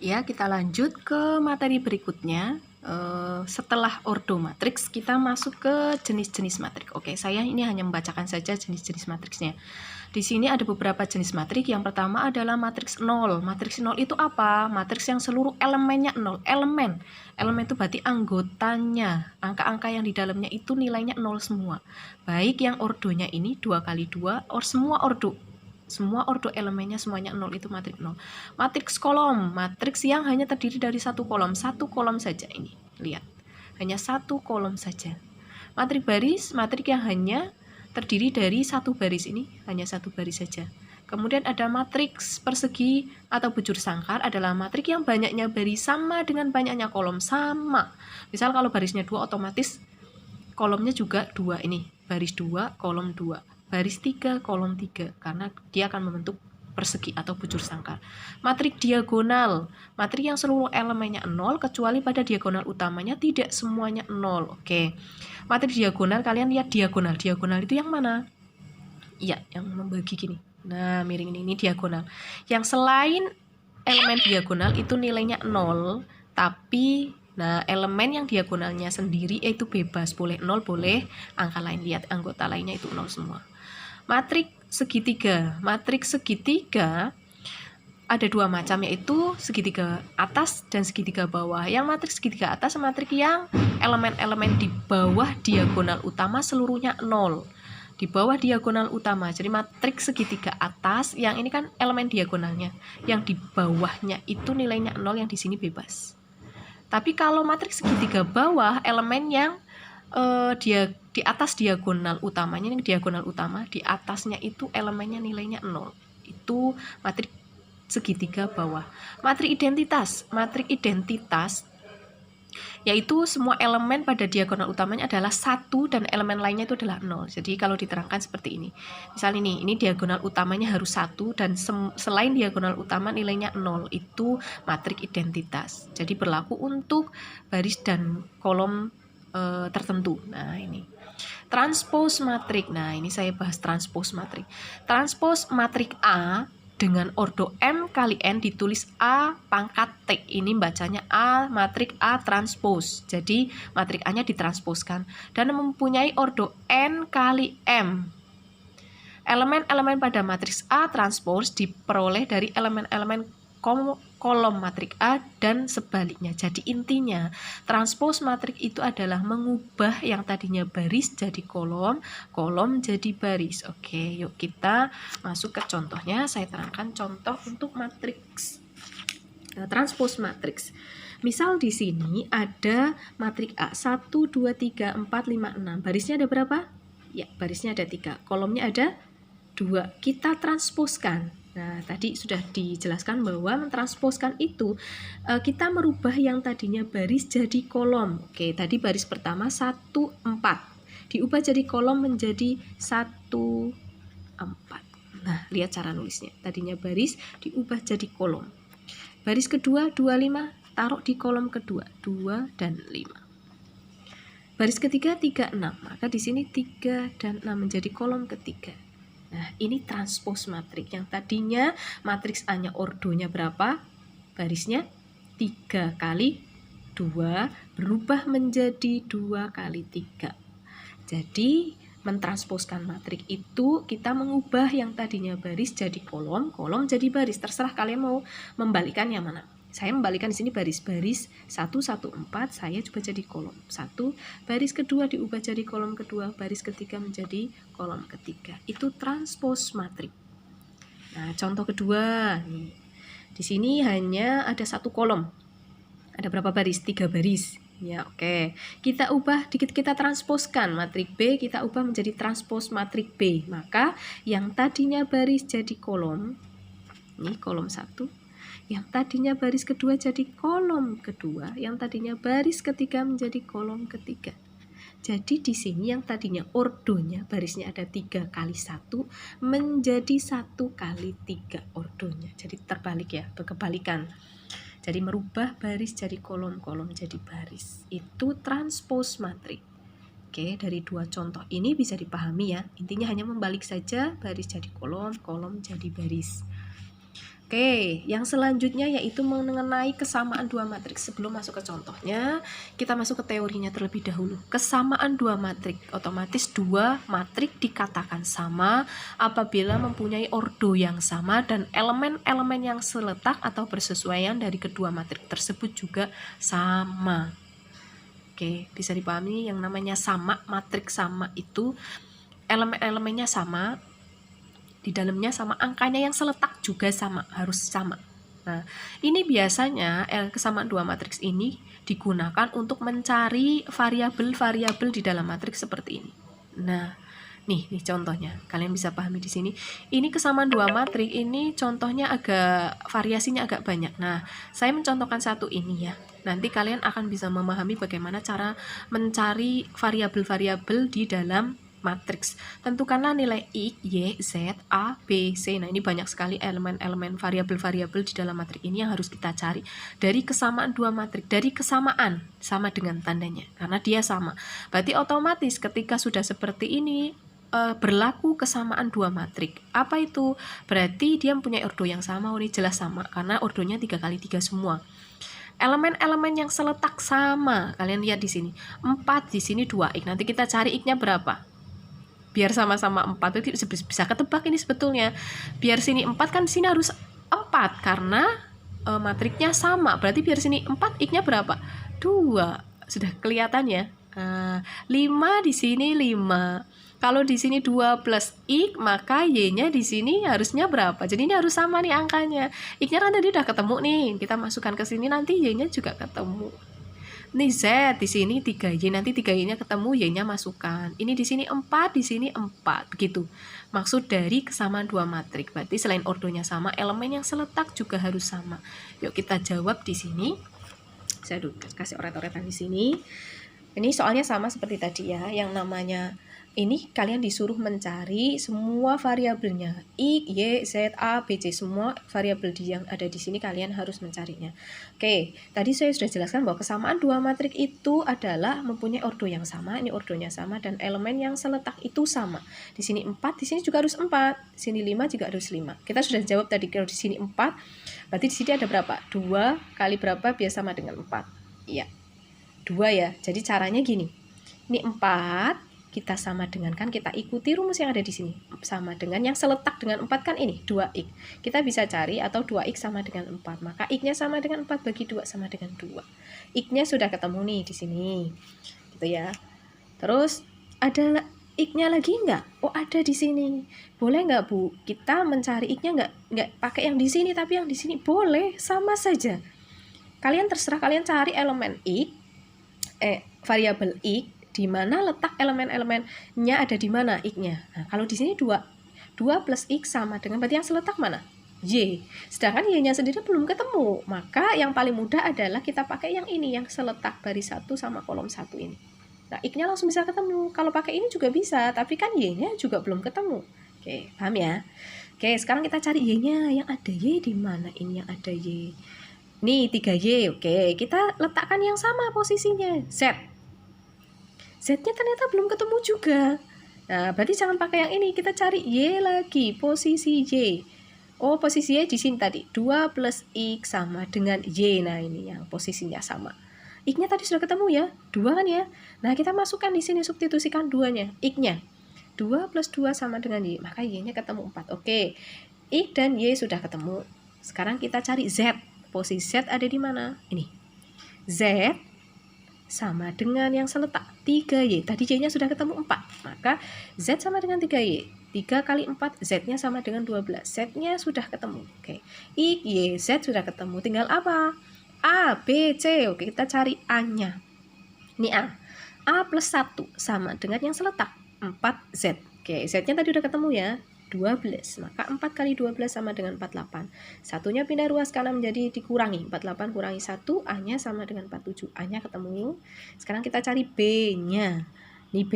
Ya, kita lanjut ke materi berikutnya. Setelah ordo matriks, kita masuk ke jenis-jenis matriks. Oke, saya ini hanya membacakan saja jenis-jenis matriksnya. Di sini ada beberapa jenis matriks. Yang pertama adalah matriks 0. Matriks 0 itu apa? Matriks yang seluruh elemennya 0. Elemen itu berarti anggotanya. Angka-angka yang di dalamnya itu nilainya 0 semua. Baik yang ordonya ini 2 kali 2, semua ordo elemennya semuanya 0, itu matriks 0. Matriks kolom, matriks yang hanya terdiri dari satu kolom saja ini. Lihat, hanya satu kolom saja. Matriks baris, matriks yang hanya terdiri dari satu baris, ini hanya satu baris saja. Kemudian ada matriks persegi atau bujur sangkar, adalah matriks yang banyaknya baris sama dengan banyaknya kolom, sama. Misal kalau barisnya 2, otomatis kolomnya juga 2, ini baris 2, kolom 2. Baris 3, kolom 3, karena dia akan membentuk persegi atau bujur sangkar. Matriks diagonal, matriks yang seluruh elemennya 0 kecuali pada diagonal utamanya tidak semuanya 0. Oke. Matriks diagonal, kalian lihat diagonal. Diagonal itu yang mana? Iya, yang membagi gini. Nah, miring ini diagonal. Yang selain elemen diagonal itu nilainya 0, tapi elemen yang diagonalnya sendiri itu bebas, boleh 0, boleh angka lain. Lihat, anggota lainnya itu 0 semua. Matriks segitiga. Matriks segitiga ada dua macam, yaitu segitiga atas dan segitiga bawah. Yang matriks segitiga atas, matriks yang elemen-elemen di bawah diagonal utama seluruhnya 0. Di bawah diagonal utama, jadi matriks segitiga atas, yang ini kan elemen diagonalnya, yang di bawahnya itu nilainya 0, yang di sini bebas. Tapi kalau matriks segitiga bawah, elemen yang dia di atas diagonal utamanya, yang diagonal utama di atasnya itu elemennya nilainya 0, itu matriks segitiga bawah. Matriks identitas yaitu semua elemen pada diagonal utamanya adalah 1 dan elemen lainnya itu adalah 0. Jadi kalau diterangkan seperti ini, misal ini diagonal utamanya harus 1 dan selain diagonal utama nilainya 0, itu matriks identitas. Jadi berlaku untuk baris dan kolom tertentu. Nah, ini transpose matriks. Nah, ini saya bahas transpose matriks. Transpose matriks A dengan ordo M kali N ditulis A pangkat T. Ini bacanya A, matriks A transpose. Jadi matriks A-nya ditransposkan dan mempunyai ordo N kali M. Elemen-elemen pada matriks A transpose diperoleh dari elemen-elemen kolom matriks A dan sebaliknya. Jadi intinya transpose matriks itu adalah mengubah yang tadinya baris jadi kolom, kolom jadi baris. Oke, yuk kita masuk ke contohnya. Saya terangkan contoh untuk matriks transpose matriks. Misal di sini ada matriks A 1, 2, 3, 4, 5, 6. Barisnya ada berapa? Ya, barisnya ada 3. Kolomnya ada 2. Kita transposkan. Nah, tadi sudah dijelaskan bahwa mentransposkan itu kita merubah yang tadinya baris jadi kolom. Oke, tadi baris pertama 1, 4. Diubah jadi kolom menjadi 1, 4. Nah, lihat cara nulisnya. Tadinya baris diubah jadi kolom. Baris kedua 2, 5, taruh di kolom kedua 2 dan 5. Baris ketiga 3, 6. Maka di sini 3 dan 6 menjadi kolom ketiga. Nah, ini transpose matriks. Yang tadinya matriks A-nya ordonya berapa? Barisnya 3 kali 2 berubah menjadi 2 kali 3. Jadi, mentransposkan matriks itu kita mengubah yang tadinya baris jadi kolom, kolom jadi baris. Terserah kalian mau membalikan yang mana. Saya membalikan di sini baris-baris 1, 1, 4, saya coba jadi kolom 1, baris kedua diubah jadi kolom kedua, baris ketiga menjadi kolom ketiga. Itu transpose matriks. Nah, contoh kedua, nih. Di sini hanya ada satu kolom. Ada berapa baris? 3 baris. Ya, oke. Kita ubah dikit, kita transposkan matriks B, kita ubah menjadi transpose matriks B. Maka yang tadinya baris jadi kolom, ini kolom 1. Yang tadinya baris kedua jadi kolom kedua, yang tadinya baris ketiga menjadi kolom ketiga. Jadi di sini yang tadinya ordonya barisnya ada 3 kali 1 menjadi 1 kali 3 ordonya. Jadi terbalik ya, berkebalikan. Jadi merubah baris jadi kolom, kolom jadi baris. Itu transpose matriks. Oke, dari dua contoh ini bisa dipahami ya. Intinya hanya membalik saja, baris jadi kolom, kolom jadi baris. Oke, yang selanjutnya yaitu mengenai kesamaan dua matriks. Sebelum masuk ke contohnya, kita masuk ke teorinya terlebih dahulu. Kesamaan dua matriks, otomatis dua matriks dikatakan sama apabila mempunyai ordo yang sama dan elemen-elemen yang seletak atau bersesuaian dari kedua matriks tersebut juga sama. Oke, bisa dipahami yang namanya sama, matriks sama itu elemen-elemennya sama, di dalamnya sama, angkanya yang seletak juga sama, harus sama. Nah, ini biasanya kesamaan dua matriks ini digunakan untuk mencari variabel-variabel di dalam matriks seperti ini. Nah, nih contohnya. Kalian bisa pahami di sini. Ini kesamaan dua matriks ini contohnya variasinya agak banyak. Nah, saya mencontohkan satu ini ya. Nanti kalian akan bisa memahami bagaimana cara mencari variabel-variabel di dalam matriks. Tentukanlah nilai X, Y, Z, A, B, C. Nah, ini banyak sekali elemen-elemen variabel-variabel di dalam matriks ini yang harus kita cari dari kesamaan dua matriks. Dari kesamaan sama dengan tandanya karena dia sama. Berarti otomatis ketika sudah seperti ini berlaku kesamaan dua matriks. Apa itu? Berarti dia mempunyai ordo yang sama. Ini jelas sama karena ordonya 3 kali 3 semua. Elemen-elemen yang seletak sama. Kalian lihat di sini. 4 di sini 2x. Nanti kita cari x-nya berapa? Biar sama-sama 4 itu bisa ketebak ini sebetulnya. Biar sini 4 kan sini harus 4 karena matriksnya sama. Berarti biar sini 4 x-nya berapa? 2. Sudah kelihatan ya. 5 di sini 5. Kalau di sini 2 plus x, maka y-nya di sini harusnya berapa? Jadi ini harus sama nih angkanya. X-nya kan tadi udah ketemu nih. Kita masukkan ke sini nanti y-nya juga ketemu. Ini Z, di sini 3Y, nanti 3Y-nya ketemu, Y-nya masukkan. Ini di sini 4, di sini 4, begitu. Maksud dari kesamaan dua matriks. Berarti selain ordonya sama, elemen yang seletak juga harus sama. Yuk kita jawab di sini. Saya kasih oret-oretan di sini. Ini soalnya sama seperti tadi ya, yang namanya ini kalian disuruh mencari semua variabelnya X, Y, Z, A, B, C, semua variabel yang ada di sini kalian harus mencarinya. Oke, tadi saya sudah jelaskan bahwa kesamaan dua matriks itu adalah mempunyai ordo yang sama, ini ordonya sama dan elemen yang seletak itu sama. Di sini 4, di sini juga harus 4, di sini 5 juga harus 5. Kita sudah jawab tadi kalau di sini 4, berarti di sini ada berapa? 2 kali berapa biar sama dengan 4? Iya. 2 ya. Jadi caranya gini. Ini 4 kita sama dengan, kan kita ikuti rumus yang ada di sini. Sama dengan yang seletak dengan 4 kan ini 2x. Kita bisa cari atau 2x sama dengan 4. Maka x-nya sama dengan 4 bagi 2 sama dengan 2. X-nya sudah ketemu nih di sini. Gitu ya. Terus ada x-nya lagi enggak? Oh, ada di sini. Boleh enggak, Bu? Kita mencari x-nya enggak pakai yang di sini tapi yang di sini? Boleh, sama saja. Kalian terserah kalian cari elemen x, variabel x, di mana letak elemen-elemennya ada di mana x-nya. Nah, kalau di sini 2 plus x sama dengan, berarti yang seletak mana? Y. Sedangkan y-nya sendiri belum ketemu. Maka yang paling mudah adalah kita pakai yang ini, yang seletak baris 1 sama kolom 1 ini. Nah, x-nya langsung bisa ketemu. Kalau pakai ini juga bisa, tapi kan y-nya juga belum ketemu. Oke, paham ya? Oke, sekarang kita cari y-nya. Yang ada y di mana? Ini yang ada y. Nih 3y. Oke, kita letakkan yang sama posisinya. Z. Z-nya ternyata belum ketemu juga. Nah, berarti jangan pakai yang ini. Kita cari Y lagi, posisi Y. Oh, posisi Y di sini tadi. 2 plus X sama dengan Y. Nah, ini yang posisinya sama. X-nya tadi sudah ketemu ya. 2 kan ya. Nah, kita masukkan di sini, substitusikan 2-nya. X-nya. 2 plus 2 sama dengan Y. Maka Y-nya ketemu 4. Oke. X dan Y sudah ketemu. Sekarang kita cari Z. Posisi Z ada di mana? Ini. Z sama dengan yang seletak 3Y. Tadi Y-nya sudah ketemu 4. Maka Z sama dengan 3Y. 3 kali 4, Z-nya sama dengan 12. Z-nya sudah ketemu. Oke. X, Y, Z sudah ketemu. Tinggal apa? A, B, C. Oke, kita cari A-nya. Ini A. A plus 1 sama dengan yang seletak 4Z. Oke, Z-nya tadi udah ketemu ya. 12. Maka 4 kali 12 sama dengan 48. Satunya pindah ruas kanan menjadi dikurangi. 48 kurangi 1, A-nya sama dengan 47. A-nya ketemu. Sekarang kita cari B-nya. Ini B.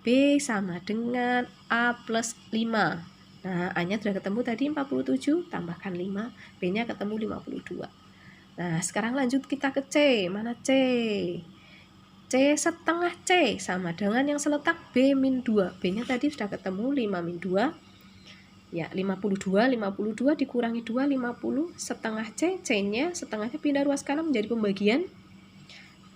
B sama dengan A plus 5. Nah, A-nya sudah ketemu tadi 47, tambahkan 5. B-nya ketemu 52. Nah, sekarang lanjut kita ke C. Mana C? C setengah C sama dengan yang seletak B min 2. B-nya tadi sudah ketemu 5 min 2. Ya, 52 dikurangi 2, 50, setengah C, C-nya setengahnya pindah ruas kanan menjadi pembagian.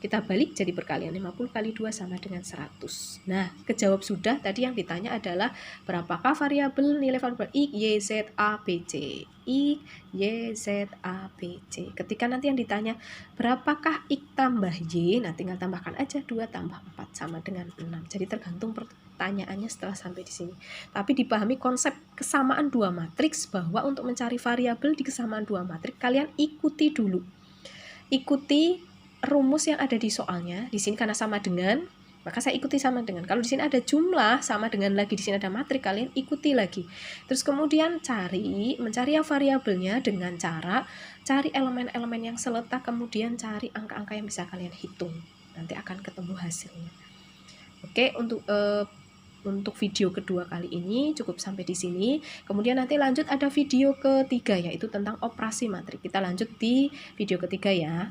Kita balik jadi perkalian, 50 kali 2 sama dengan 100. Nah, kejawab sudah. Tadi yang ditanya adalah berapakah variabel nilai variabel X, Y, Z, A, B, C. X, Y, Z, A, B, C. Ketika nanti yang ditanya berapakah X tambah Y, nah tinggal tambahkan aja 2 tambah 4 sama dengan 6. Jadi tergantung pertanyaannya setelah sampai di sini. Tapi dipahami konsep kesamaan dua matriks, bahwa untuk mencari variabel di kesamaan dua matriks, kalian ikuti dulu. Ikuti rumus yang ada di soalnya. Di sini karena sama dengan, maka saya ikuti sama dengan. Kalau di sini ada jumlah sama dengan lagi, di sini ada matrik, kalian ikuti lagi. Terus kemudian mencari variabelnya dengan cara cari elemen-elemen yang seletak, kemudian cari angka-angka yang bisa kalian hitung. Nanti akan ketemu hasilnya. Oke, untuk video kedua kali ini cukup sampai di sini. Kemudian nanti lanjut ada video ketiga, yaitu tentang operasi matrik. Kita lanjut di video ketiga ya.